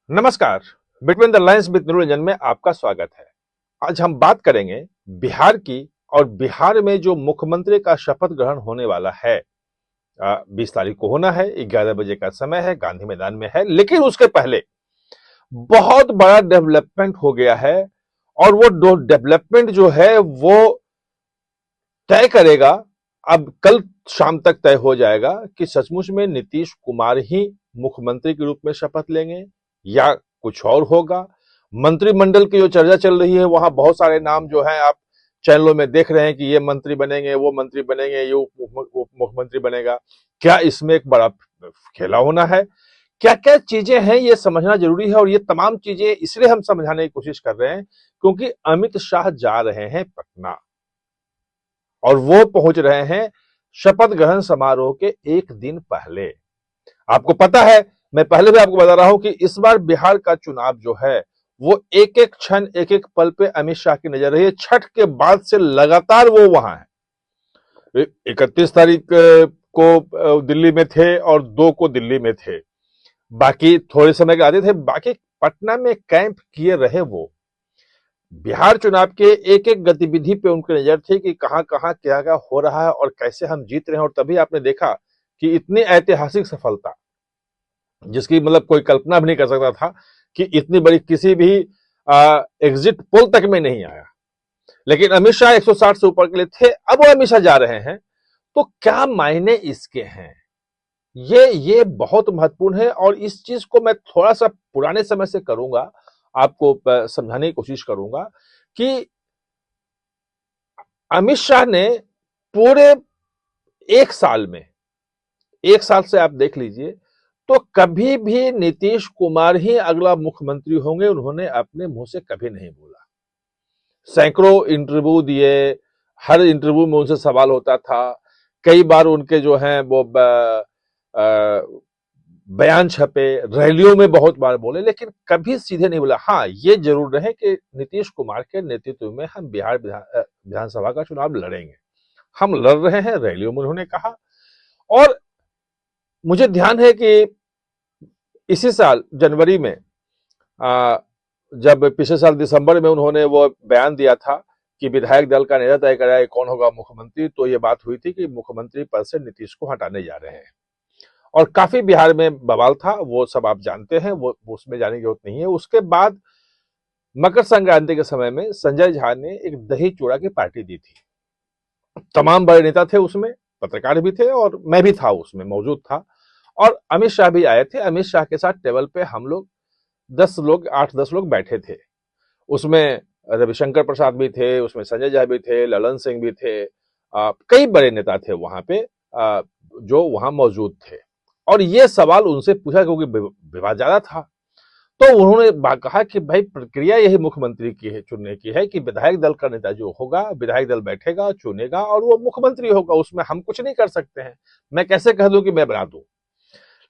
नमस्कार। Between the lines with Niranjan में आपका स्वागत है। आज हम बात करेंगे बिहार की, और बिहार में जो मुख्यमंत्री का शपथ ग्रहण होने वाला है 20 तारीख को होना है, 11 बजे का समय है, गांधी मैदान में है। लेकिन उसके पहले बहुत बड़ा डेवलपमेंट हो गया है, और वो डेवलपमेंट जो है वो तय करेगा, अब कल शाम तक तय हो जाएगा कि सचमुच में नीतीश कुमार ही मुख्यमंत्री के रूप में शपथ लेंगे या कुछ और होगा। मंत्रिमंडल की जो चर्चा चल रही है, वहां बहुत सारे नाम जो हैं आप चैनलों में देख रहे हैं कि ये मंत्री बनेंगे, वो मंत्री बनेंगे, ये उप मुख्यमंत्री बनेगा। क्या इसमें एक बड़ा खेला होना है? क्या क्या चीजें हैं, ये समझना जरूरी है। और ये तमाम चीजें इसलिए हम समझाने की कोशिश कर रहे हैं क्योंकि अमित शाह जा रहे हैं पटना, और वो पहुंच रहे हैं शपथ ग्रहण समारोह के एक दिन पहले। आपको पता है, मैं पहले भी आपको बता रहा हूं कि इस बार बिहार का चुनाव जो है वो एक एक क्षण, एक एक पल पे अमित शाह की नजर रही है। छठ के बाद से लगातार वो वहां है। 31 तारीख को दिल्ली में थे और 2 को दिल्ली में थे, बाकी थोड़े समय के आते थे, बाकी पटना में कैंप किए रहे। वो बिहार चुनाव के एक एक गतिविधि पे उनकी नजर थी कि कहां कहां क्या क्या हो रहा है और कैसे हम जीत रहे हैं। और तभी आपने देखा कि इतनी ऐतिहासिक सफलता, जिसकी मतलब कोई कल्पना भी नहीं कर सकता था कि इतनी बड़ी, किसी भी एग्जिट पोल तक में नहीं आया। लेकिन अमित शाह 160 से ऊपर के लिए थे, अब वो अमित शाह जा रहे हैं, तो क्या मायने इसके हैं? ये बहुत महत्वपूर्ण है। और इस चीज को मैं थोड़ा सा पुराने समय से करूंगा, आपको समझाने की कोशिश करूंगा कि अमित शाह ने पूरे एक साल में, एक साल से आप देख लीजिए, तो कभी भी नीतीश कुमार ही अगला मुख्यमंत्री होंगे उन्होंने अपने मुंह से कभी नहीं बोला। सैकड़ों इंटरव्यू दिए, हर इंटरव्यू में उनसे सवाल होता था। कई बार उनके जो हैं वो बयान छपे, रैलियों में बहुत बार बोले, लेकिन कभी सीधे नहीं बोला। हाँ, ये जरूर रहे कि नीतीश कुमार के नेतृत्व में हम बिहार विधानसभा का चुनाव लड़ेंगे, हम लड़ रहे हैं, रैलियों में उन्होंने कहा। और मुझे ध्यान है कि इसी साल जनवरी में, जब पिछले साल दिसंबर में उन्होंने वो बयान दिया था कि विधायक दल का नेता तय कराए कौन होगा मुख्यमंत्री, तो ये बात हुई थी कि मुख्यमंत्री पद से नीतीश को हटाने जा रहे हैं। और काफी बिहार में बवाल था, वो सब आप जानते हैं, वो उसमें जाने की जरूरत नहीं है। उसके बाद मकर संक्रांति के समय में संजय झा ने एक दही चूड़ा की पार्टी दी थी। तमाम बड़े नेता थे उसमें, पत्रकार भी थे, और मैं भी था, उसमें मौजूद था। और अमित शाह भी आए थे। अमित शाह के साथ टेबल पे हम लोग 10 लोग, 8-10 लोग बैठे थे। उसमें रविशंकर प्रसाद भी थे, उसमें संजय झा भी थे, ललन सिंह भी थे, कई बड़े नेता थे वहां पे, जो वहां मौजूद थे। और ये सवाल उनसे पूछा क्योंकि विवाद ज्यादा था। तो उन्होंने कहा कि भाई, प्रक्रिया यही मुख्यमंत्री की है, चुनने की है, कि विधायक दल का नेता जो होगा, विधायक दल बैठेगा, चुनेगा, और वो मुख्यमंत्री होगा। उसमें हम कुछ नहीं कर सकते हैं। मैं कैसे कह दूं कि मैं बना दूं?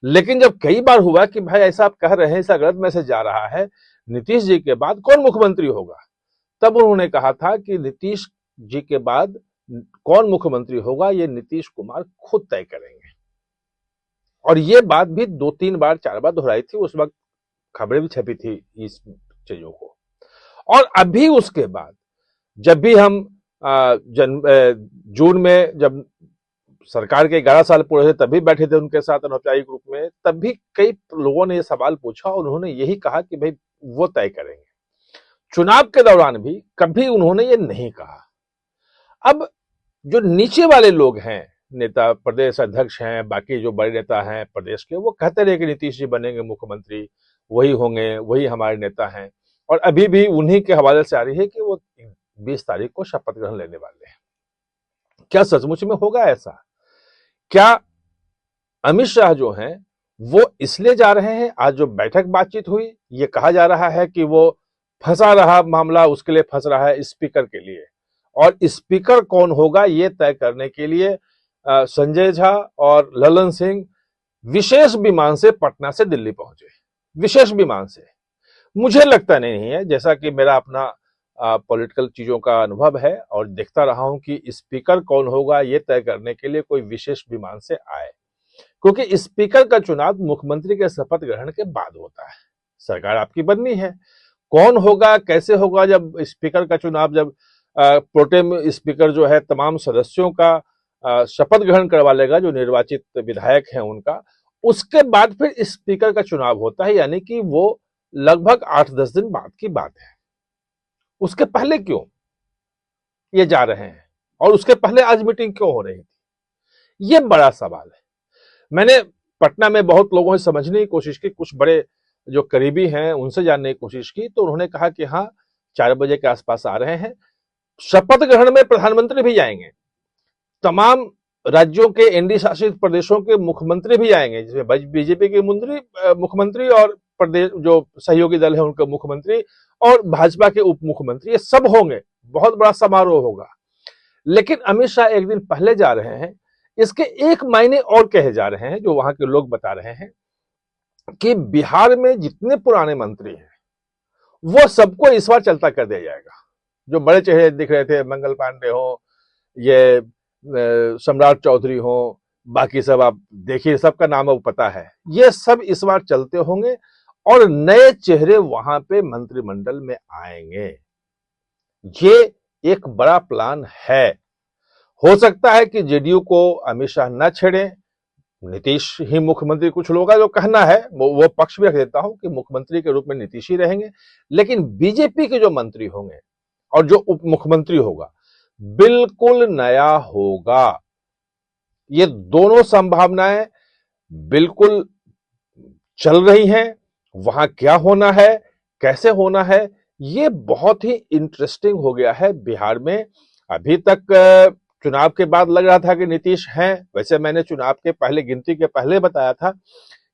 लेकिन जब कई बार हुआ कि भाई ऐसा आप कह रहे हैं, ऐसा गलत मैसेज जा रहा है, नीतीश जी के बाद कौन मुख्यमंत्री होगा, तब उन्होंने कहा था कि नीतीश जी के बाद कौन मुख्यमंत्री होगा ये नीतीश कुमार खुद तय करेंगे। और ये बात भी 2-3 बार, 4 बार दोहराई थी। उस वक्त खबरें भी छपी थी इस चीजों को। और अभी उसके बाद जब भी हम जून में, जब सरकार के 11 साल पूरे थे, तभी बैठे थे उनके साथ अनौपचारिक रूप में, तब भी कई लोगों ने ये सवाल पूछा और उन्होंने यही कहा कि भाई वो तय करेंगे। चुनाव के दौरान भी कभी उन्होंने ये नहीं कहा। अब जो नीचे वाले लोग हैं, नेता, प्रदेश अध्यक्ष हैं, बाकी जो बड़े नेता हैं प्रदेश के, वो कहते रहे कि नीतीश जी बनेंगे मुख्यमंत्री, वही होंगे, वही हमारे नेता हैं। और अभी भी उन्हीं के हवाले से आ रही है कि वो 20 तारीख को शपथ ग्रहण लेने वाले हैं। क्या सचमुच में होगा ऐसा? क्या अमित शाह जो हैं वो इसलिए जा रहे हैं? आज जो बैठक बातचीत हुई, ये कहा जा रहा है कि वो फंसा रहा मामला, उसके लिए फंस रहा है स्पीकर के लिए। और स्पीकर कौन होगा ये तय करने के लिए संजय झा और ललन सिंह विशेष विमान से पटना से दिल्ली पहुंचे, विशेष विमान से। मुझे लगता नहीं है, जैसा कि मेरा अपना पॉलिटिकल चीजों का अनुभव है और देखता रहा हूं, कि स्पीकर कौन होगा ये तय करने के लिए कोई विशेष विमान से आए, क्योंकि स्पीकर का चुनाव मुख्यमंत्री के शपथ ग्रहण के बाद होता है। सरकार आपकी बननी है। कौन होगा, कैसे होगा, जब स्पीकर का चुनाव, जब प्रोटेम स्पीकर जो है तमाम सदस्यों का शपथ ग्रहण करवा लेगा, जो निर्वाचित विधायक हैं उनका, उसके बाद फिर स्पीकर का चुनाव होता है, यानी कि वो लगभग 8-10 दिन बाद की बात है। उसके पहले क्यों ये जा रहे हैं, और उसके पहले आज मीटिंग क्यों हो रही थी, ये बड़ा सवाल है। मैंने पटना में बहुत लोगों से समझने की कोशिश की, कुछ बड़े जो करीबी हैं उनसे जानने की कोशिश की, तो उन्होंने कहा कि हाँ 4 बजे के आसपास आ रहे हैं। शपथ ग्रहण में प्रधानमंत्री भी जाएंगे, तमाम राज्यों के एनडीए शासित प्रदेशों के मुख्यमंत्री भी आएंगे, जिसमें बीजेपी के मुख्यमंत्री और प्रदेश जो सहयोगी दल है उनके मुख्यमंत्री और भाजपा के उप मुख्यमंत्री, ये सब होंगे। बहुत बड़ा समारोह होगा। लेकिन अमित शाह एक दिन पहले जा रहे हैं, इसके एक मायने और कहे जा रहे हैं, जो वहां के लोग बता रहे हैं कि बिहार में जितने पुराने मंत्री हैं वो सबको इस बार चलता कर दिया जाएगा। जो बड़े चेहरे दिख रहे थे, मंगल पांडे हो, ये सम्राट चौधरी हो, बाकी सब आप देखिए, सबका नाम अब पता है, ये सब इस बार चलते होंगे और नए चेहरे वहां पे मंत्रिमंडल में आएंगे। ये एक बड़ा प्लान है। हो सकता है कि जेडीयू को अमित शाह न छेड़े, नीतीश ही मुख्यमंत्री, कुछ लोगों का जो कहना है वो पक्ष भी रख देता हूं कि मुख्यमंत्री के रूप में नीतीश ही रहेंगे, लेकिन बीजेपी के जो मंत्री होंगे और जो उप मुख्यमंत्री होगा बिल्कुल नया होगा। ये दोनों संभावनाएं बिल्कुल चल रही हैं। वहां क्या होना है, कैसे होना है, ये बहुत ही इंटरेस्टिंग हो गया है बिहार में। अभी तक चुनाव के बाद लग रहा था कि नीतीश हैं। वैसे मैंने चुनाव के पहले, गिनती के पहले बताया था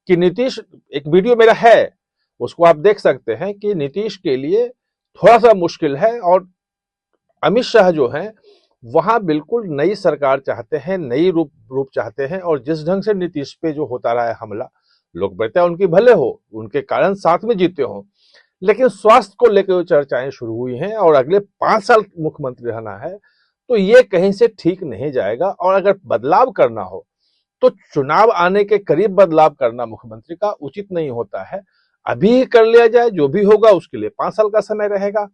कि नीतीश, एक वीडियो मेरा है उसको आप देख सकते हैं, कि नीतीश के लिए थोड़ा सा मुश्किल है और अमित शाह जो हैं वहां बिल्कुल नई सरकार चाहते हैं, नई रूप चाहते हैं। और जिस ढंग से नीतीश पे जो होता रहा है हमला, लोकप्रियता उनकी भले हो, उनके कारण साथ में जीते हो, लेकिन स्वास्थ्य को लेकर चर्चाएं शुरू हुई हैं और अगले 5 साल मुख्यमंत्री रहना है, तो ये कहीं से ठीक नहीं जाएगा। और अगर बदलाव करना हो तो चुनाव आने के करीब बदलाव करना मुख्यमंत्री का उचित नहीं होता है। अभी ही कर लिया जाए, जो भी होगा उसके लिए 5 साल का समय रहेगा।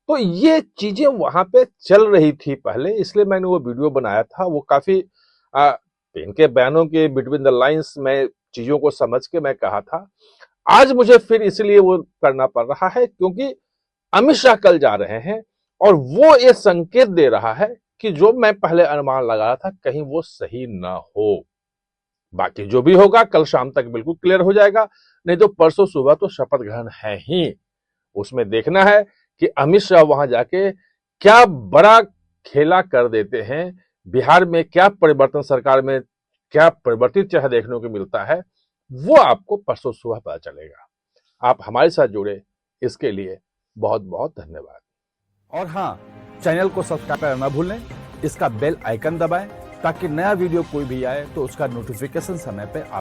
तो ये चीजें वहां पे चल रही थी पहले, इसलिए मैंने वो वीडियो बनाया था। वो काफी इनके बयानों के बिटवीन द लाइंस में चीजों को समझ के मैं कहा था। आज मुझे फिर इसलिए वो करना पड़ रहा है क्योंकि अमित शाह कल जा रहे हैं और वो ये संकेत दे रहा है कि जो मैं पहले अनुमान लगा रहा था कहीं वो सही ना हो। बाकी जो भी होगा कल शाम तक बिल्कुल क्लियर हो जाएगा, नहीं तो परसों सुबह तो शपथ ग्रहण है ही। उसमें देखना है कि अमित शाह वहां जाके क्या बड़ा खेला कर देते हैं, बिहार में क्या परिवर्तन, सरकार में क्या परिवर्तित चेहरा देखने को मिलता है, वो आपको परसों सुबह पता चलेगा। आप हमारे साथ जुड़े, इसके लिए बहुत बहुत धन्यवाद। और हाँ, चैनल को सब्सक्राइब करना ना भूलें, इसका बेल आइकन दबाएं ताकि नया वीडियो कोई भी आए तो उसका नोटिफिकेशन समय पे